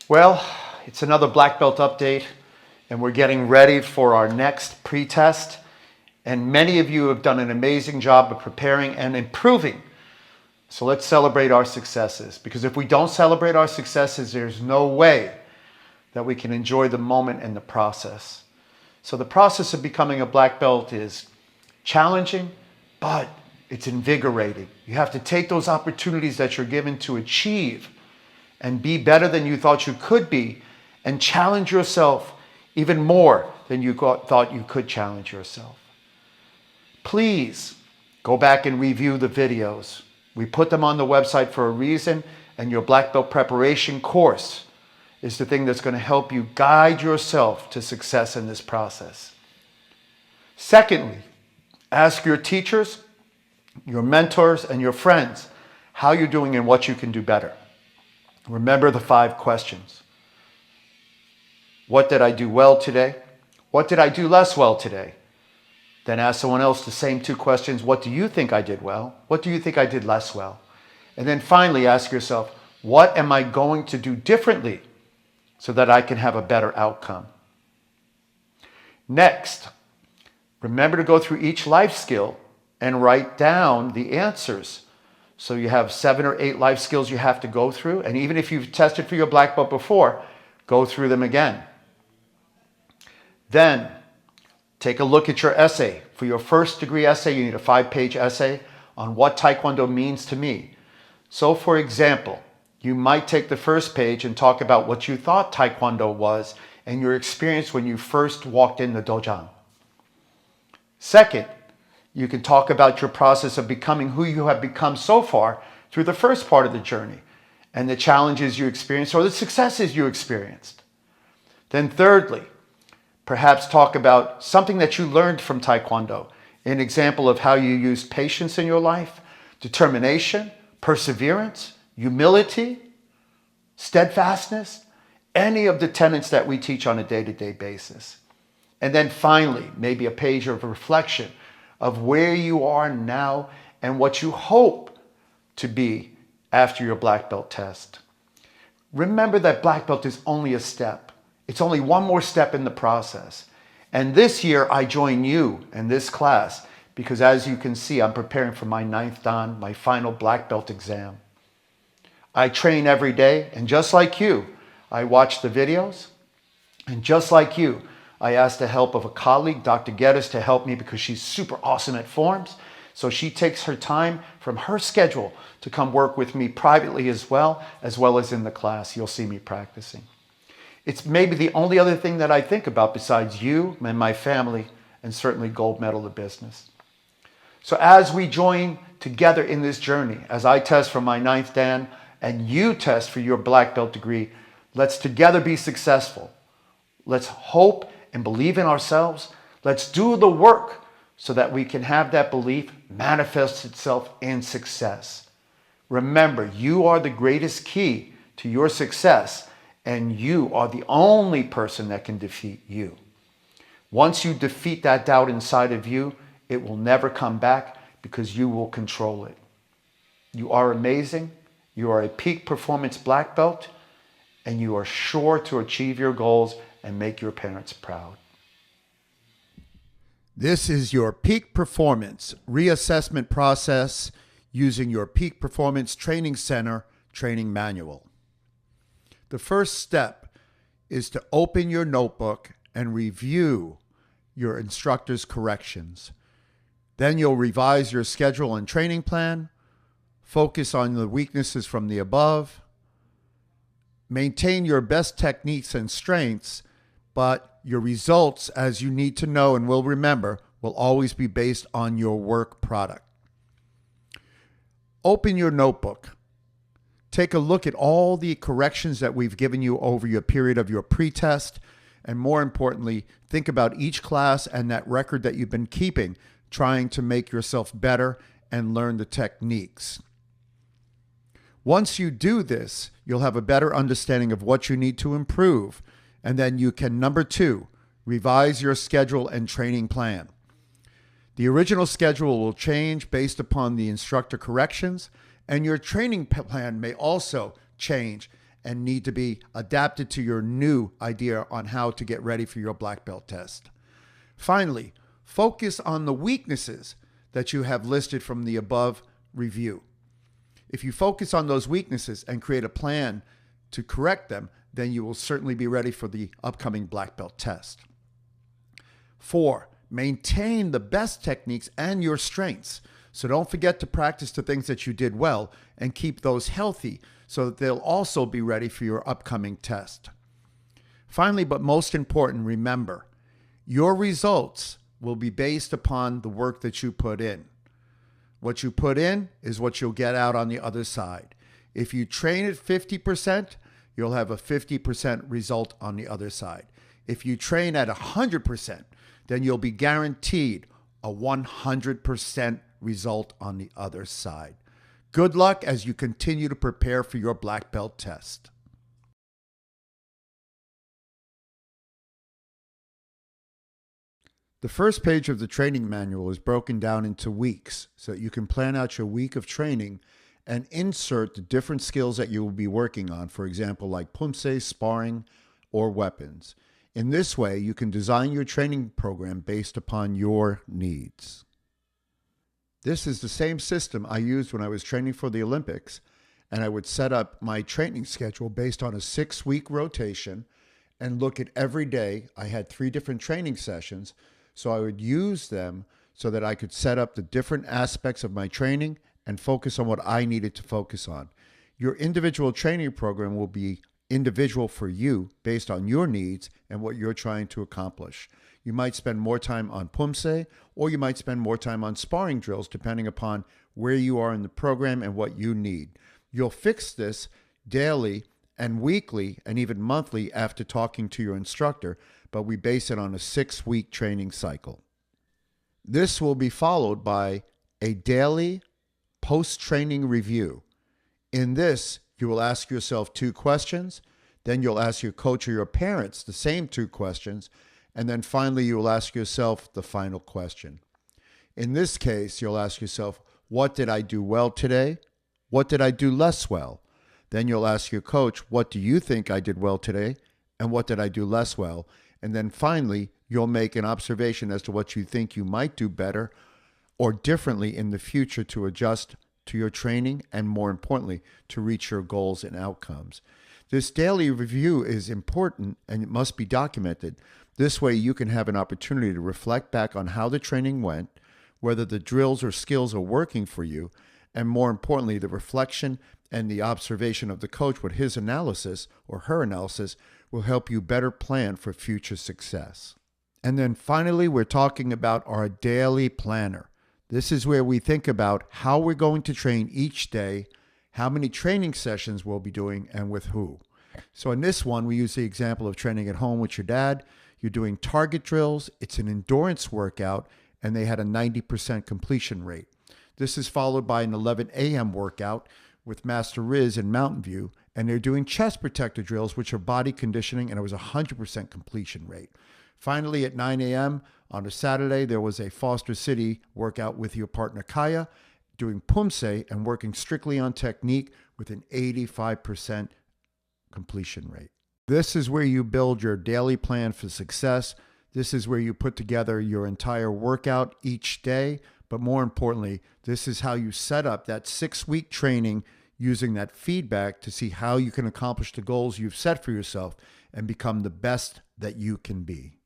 Well, it's another black belt update, and we're getting ready for our next pre-test. And many of you have done an amazing job of preparing and improving. So let's celebrate our successes, because if we don't celebrate our successes, there's no way that we can enjoy the moment and the process. So the process of becoming a black belt is challenging, but it's invigorating. You have to take those opportunities that you're given to achieve and be better than you thought you could be, and challenge yourself even more than you thought you could challenge yourself. Please go back and review the videos. We put them on the website for a reason, and your black belt preparation course is the thing that's going to help you guide yourself to success in this process. Secondly, ask your teachers, your mentors, and your friends how you're doing and what you can do better. Remember the 5 questions. What did I do well today? What did I do less well today? Then ask someone else the same 2 questions. What do you think I did well? What do you think I did less well? And then finally ask yourself, what am I going to do differently so that I can have a better outcome? Next, remember to go through each life skill and write down the answers. So you have 7 or 8 life skills you have to go through. And even if you've tested for your black belt before, go through them again. Then take a look at your essay. For your first degree essay, you need a 5-page essay on what Taekwondo means to me. So for example, you might take the first page and talk about what you thought Taekwondo was and your experience when you first walked in the dojang. Second, you can talk about your process of becoming who you have become so far through the first part of the journey and the challenges you experienced or the successes you experienced. Then thirdly, perhaps talk about something that you learned from Taekwondo, an example of how you used patience in your life, determination, perseverance, humility, steadfastness, any of the tenets that we teach on a day-to-day basis. And then finally, maybe a page of reflection of where you are now and what you hope to be after your black belt test. Remember that black belt is only a step. It's only one more step in the process. And this year I join you in this class because, as you can see, I'm preparing for my 9th Dan, my final black belt exam. I train every day, and just like you, I watch the videos, and just like you, I asked the help of a colleague, Dr. Geddes, to help me because she's super awesome at forms. So she takes her time from her schedule to come work with me privately as well as in the class. You'll see me practicing. It's maybe the only other thing that I think about besides you and my family, and certainly gold medal the business. So as we join together in this journey, as I test for my 9th Dan and you test for your black belt degree, let's together be successful. Let's hope and believe in ourselves. Let's do the work so that we can have that belief manifest itself in success. Remember, you are the greatest key to your success, and you are the only person that can defeat you. Once you defeat that doubt inside of you, it will never come back because you will control it. You are amazing. You are a peak performance black belt, and you are sure to achieve your goals and make your parents proud. This is your peak performance reassessment process using your Peak Performance Training Center training manual. The first step is to open your notebook and review your instructor's corrections. Then you'll revise your schedule and training plan, focus on the weaknesses from the above, maintain your best techniques and strengths, but your results, as you need to know and will remember, will always be based on your work product. Open your notebook. Take a look at all the corrections that we've given you over your period of your pre-test, and more importantly, think about each class and that record that you've been keeping, trying to make yourself better and learn the techniques. Once you do this, you'll have a better understanding of what you need to improve. And then you can, number 2, revise your schedule and training plan. The original schedule will change based upon the instructor corrections, and your training plan may also change and need to be adapted to your new idea on how to get ready for your black belt test. Finally, focus on the weaknesses that you have listed from the above review. If you focus on those weaknesses and create a plan to correct them, then you will certainly be ready for the upcoming black belt test. 4, maintain the best techniques and your strengths. So don't forget to practice the things that you did well and keep those healthy so that they'll also be ready for your upcoming test. Finally, but most important, remember, your results will be based upon the work that you put in. What you put in is what you'll get out on the other side. If you train at 50%, you'll have a 50% result on the other side. If you train at 100%, then you'll be guaranteed a 100% result on the other side. Good luck as you continue to prepare for your black belt test. The first page of the training manual is broken down into weeks so that you can plan out your week of training and insert the different skills that you will be working on, for example, like pumse, sparring, or weapons. In this way, you can design your training program based upon your needs. This is the same system I used when I was training for the Olympics, and I would set up my training schedule based on a 6-week rotation and look at every day. I had 3 different training sessions, so I would use them so that I could set up the different aspects of my training and focus on what I needed to focus on. Your individual training program will be individual for you based on your needs and what you're trying to accomplish. You might spend more time on pumse, or you might spend more time on sparring drills, depending upon where you are in the program and what you need. You'll fix this daily and weekly and even monthly after talking to your instructor, but we base it on a 6-week training cycle. This will be followed by a daily post-training review. In this, you will ask yourself 2 questions, then you'll ask your coach or your parents the same 2 questions, and then finally you will ask yourself the final question. In this case, you'll ask yourself, what did I do well today? What did I do less well? Then you'll ask your coach, what do you think I did well today? And what did I do less well? And then finally, you'll make an observation as to what you think you might do better or differently in the future to adjust to your training and, more importantly, to reach your goals and outcomes. This daily review is important and it must be documented. This way you can have an opportunity to reflect back on how the training went, whether the drills or skills are working for you, and more importantly, the reflection and the observation of the coach with his analysis or her analysis will help you better plan for future success. And then finally, we're talking about our daily planner. This is where we think about how we're going to train each day, how many training sessions we'll be doing, and with who. So in this one, we use the example of training at home with your dad. You're doing target drills. It's an endurance workout, and they had a 90% completion rate. This is followed by an 11 a.m. workout with Master Riz in Mountain View, and they're doing chest protector drills, which are body conditioning, and it was a 100% completion rate. Finally, at 9 a.m. on a Saturday, there was a Foster City workout with your partner Kaya, doing pumse and working strictly on technique with an 85% completion rate. This is where you build your daily plan for success. This is where you put together your entire workout each day. But more importantly, this is how you set up that 6-week training using that feedback to see how you can accomplish the goals you've set for yourself and become the best that you can be.